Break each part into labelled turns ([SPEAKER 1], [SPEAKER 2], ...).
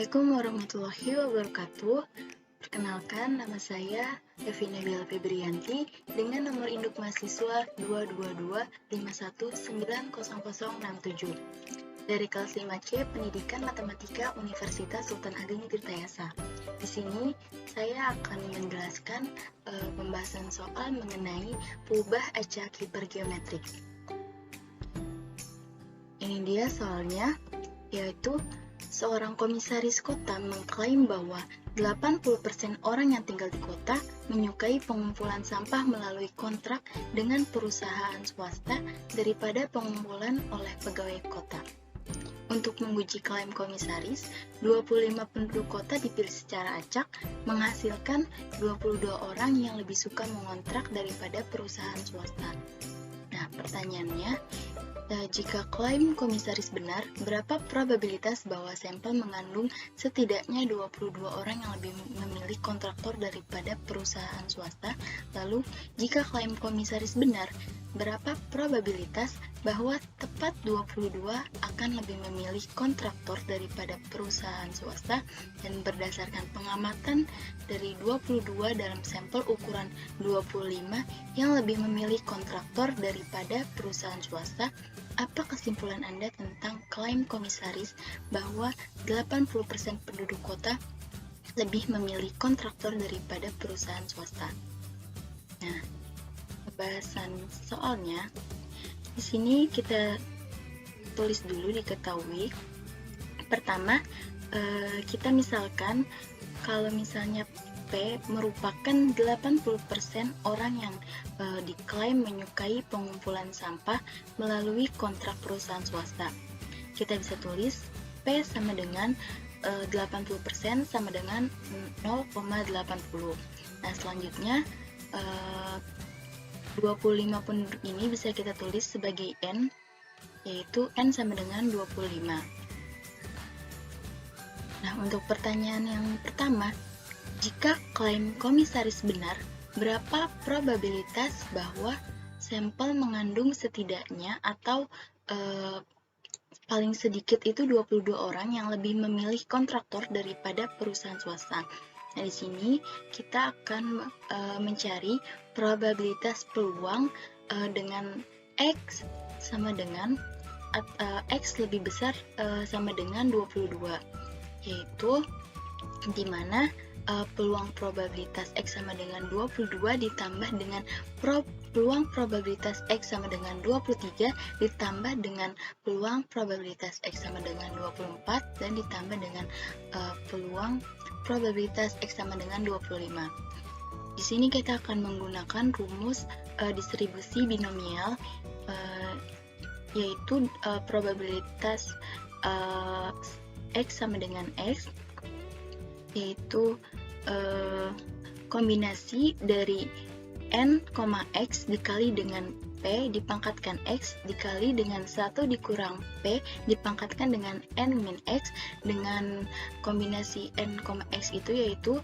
[SPEAKER 1] Assalamualaikum warahmatullahi wabarakatuh. Perkenalkan, nama saya Evi Nabila Febrianti dengan nomor induk mahasiswa 22251900067 dari kelas 5C Pendidikan Matematika Universitas Sultan Ageng Tirtayasa. Di sini saya akan menjelaskan pembahasan soal mengenai pengubah acak hipergeometrik. Ini dia soalnya, yaitu seorang komisaris kota mengklaim bahwa 80% orang yang tinggal di kota menyukai pengumpulan sampah melalui kontrak dengan perusahaan swasta daripada pengumpulan oleh pegawai kota. Untuk menguji klaim komisaris, 25 penduduk kota dipilih secara acak, menghasilkan 22 orang yang lebih suka mengontrak daripada perusahaan swasta. Nah, pertanyaannya, jika klaim komisaris benar, berapa probabilitas bahwa sampel mengandung setidaknya 22 orang yang lebih memilih kontraktor daripada perusahaan swasta? Lalu, jika klaim komisaris benar, berapa probabilitas bahwa tepat 22 akan lebih memilih kontraktor daripada perusahaan swasta? Dan berdasarkan pengamatan dari 22 dalam sampel ukuran 25 yang lebih memilih kontraktor daripada perusahaan swasta, apa kesimpulan Anda tentang klaim komisaris bahwa 80% penduduk kota lebih memilih kontraktor daripada perusahaan swasta? Nah, pembahasan soalnya di sini kita tulis dulu diketahui. Pertama, kita misalkan kalau misalnya P merupakan 80% orang yang diklaim menyukai pengumpulan sampah melalui kontrak perusahaan swasta. Kita bisa tulis P sama dengan 80% sama dengan 0,80. Nah, selanjutnya 25 penduduk ini bisa kita tulis sebagai N, yaitu N sama dengan 25. Nah, untuk pertanyaan yang pertama, jika klaim komisaris benar, berapa probabilitas bahwa sampel mengandung setidaknya atau paling sedikit itu 22 orang yang lebih memilih kontraktor daripada perusahaan swasta? Nah, di sini kita akan mencari probabilitas peluang dengan X sama dengan X lebih besar sama dengan 22, yaitu di mana peluang probabilitas X sama dengan 22 ditambah dengan peluang probabilitas X sama dengan 23 ditambah dengan peluang probabilitas X sama dengan 24 dan ditambah dengan peluang probabilitas X sama dengan 25. Di sini kita akan menggunakan rumus distribusi binomial, yaitu probabilitas X sama dengan X, yaitu kombinasi dari N, X dikali dengan P dipangkatkan X dikali dengan 1 dikurang P dipangkatkan dengan N min X dengan kombinasi N, X itu yaitu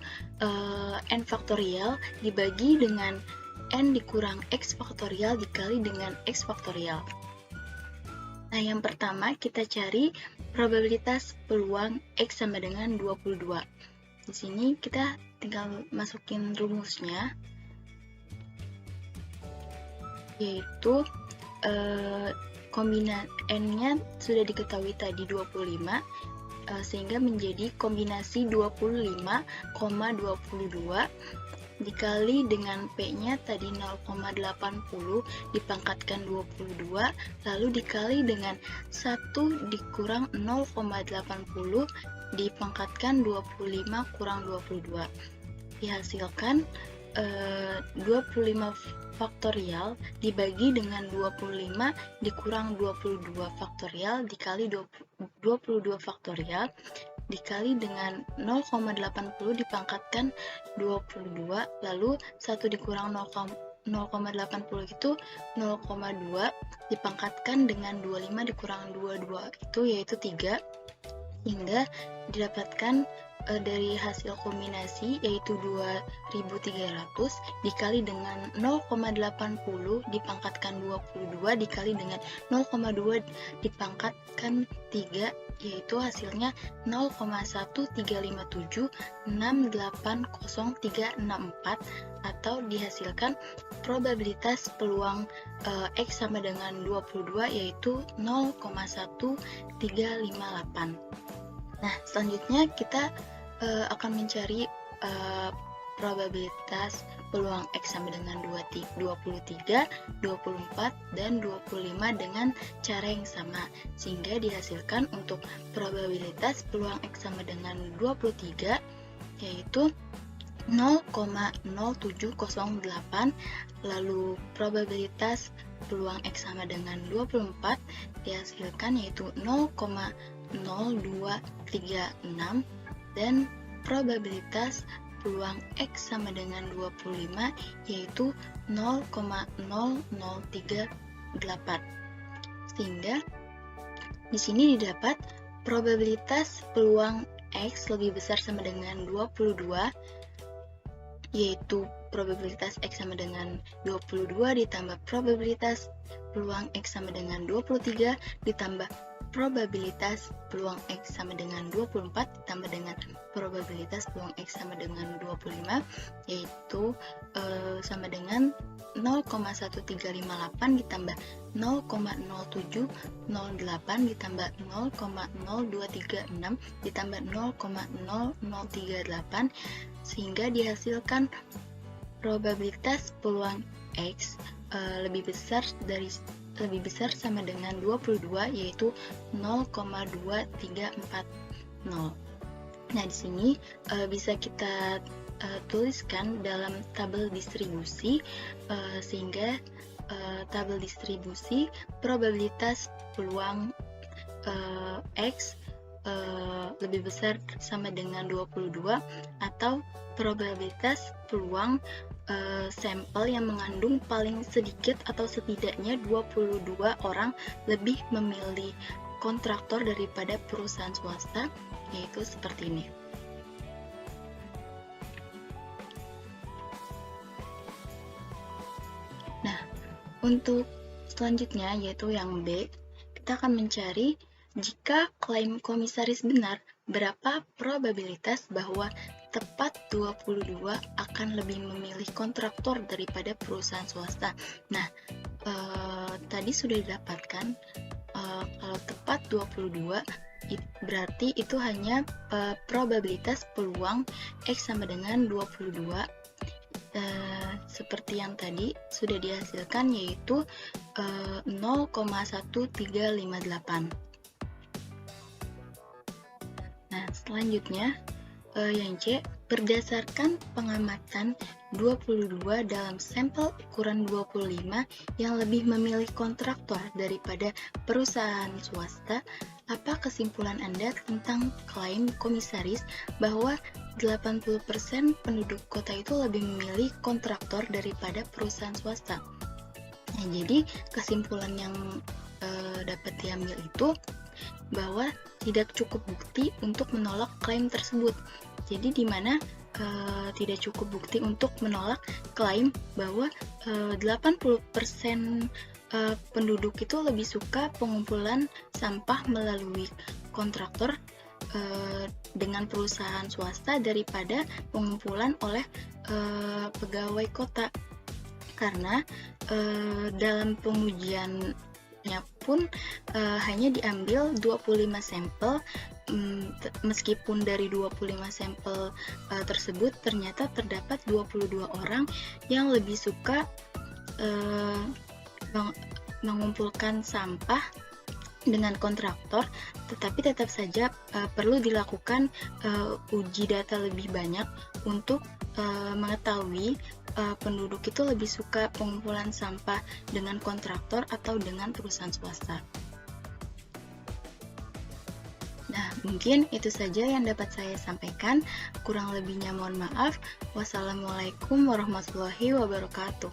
[SPEAKER 1] N faktorial dibagi dengan N dikurang X faktorial dikali dengan X faktorial. Nah, yang pertama kita cari probabilitas peluang X sama dengan 22. Di sini kita tinggal masukin rumusnya, yaitu kombinasi N-nya sudah diketahui tadi 25, sehingga menjadi kombinasi 25,22 dikali dengan P-nya tadi 0,80 dipangkatkan 22 lalu dikali dengan 1 dikurang 0,80 dipangkatkan 25 kurang 22, dihasilkan 25 faktorial dibagi dengan 25 dikurang 22 faktorial dikali 22 faktorial dikali dengan 0,80 dipangkatkan 22 lalu 1 dikurang 0,80 itu 0,2 dipangkatkan dengan 25 dikurang 22 itu yaitu 3, hingga didapatkan dari hasil kombinasi yaitu 2.300 dikali dengan 0,80 dipangkatkan 22 dikali dengan 0,2 dipangkatkan 3 yaitu hasilnya 0,1357680,364 atau dihasilkan probabilitas peluang X sama dengan 22 yaitu 0,1358. Nah, selanjutnya kita akan mencari probabilitas peluang X sama dengan 23, 24, dan 25 dengan cara yang sama, sehingga dihasilkan untuk probabilitas peluang X sama dengan 23 yaitu 0,0708, lalu probabilitas peluang X sama dengan 24 dihasilkan yaitu 0,0236 dan probabilitas peluang X sama dengan 25 yaitu 0,0038. Sehingga di sini didapat probabilitas peluang X lebih besar sama dengan 22 yaitu probabilitas X sama dengan 22 ditambah probabilitas peluang X sama dengan 23 ditambah probabilitas peluang X sama dengan 24 ditambah dengan probabilitas peluang X sama dengan 25 yaitu sama dengan 0,1358 ditambah 0,0708 ditambah 0,0236 ditambah 0,0038 sehingga dihasilkan probabilitas peluang X lebih besar sama dengan 22 yaitu 0,2340. Nah, di sini bisa kita tuliskan dalam tabel distribusi sehingga tabel distribusi probabilitas peluang X lebih besar sama dengan 22 atau probabilitas peluang sampel yang mengandung paling sedikit atau setidaknya 22 orang lebih memilih kontraktor daripada perusahaan swasta, yaitu seperti ini. Nah, untuk selanjutnya yaitu yang B, kita akan mencari jika klaim komisaris benar, berapa probabilitas bahwa tepat 22 akan lebih memilih kontraktor daripada perusahaan swasta. Nah, tadi sudah didapatkan kalau tepat 22 berarti itu hanya probabilitas peluang X sama dengan 22 seperti yang tadi sudah dihasilkan yaitu 0,1358. Nah, selanjutnya yang C, berdasarkan pengamatan 22 dalam sampel ukuran 25 yang lebih memilih kontraktor daripada perusahaan swasta, apa kesimpulan Anda tentang klaim komisaris bahwa 80% penduduk kota itu lebih memilih kontraktor daripada perusahaan swasta? Nah, jadi kesimpulan yang dapat diambil itu bahwa tidak cukup bukti untuk menolak klaim tersebut. Jadi di mana tidak cukup bukti untuk menolak klaim bahwa 80% penduduk itu lebih suka pengumpulan sampah melalui kontraktor dengan perusahaan swasta daripada pengumpulan oleh pegawai kota. Karena dalam pengujian pun hanya diambil 25 sampel, meskipun dari 25 sampel tersebut ternyata terdapat 22 orang yang lebih suka mengumpulkan sampah dengan kontraktor, tetapi tetap saja perlu dilakukan uji data lebih banyak untuk mengetahui penduduk itu lebih suka pengumpulan sampah dengan kontraktor atau dengan perusahaan swasta. Nah, mungkin itu saja yang dapat saya sampaikan. Kurang lebihnya mohon maaf. Wassalamualaikum warahmatullahi wabarakatuh.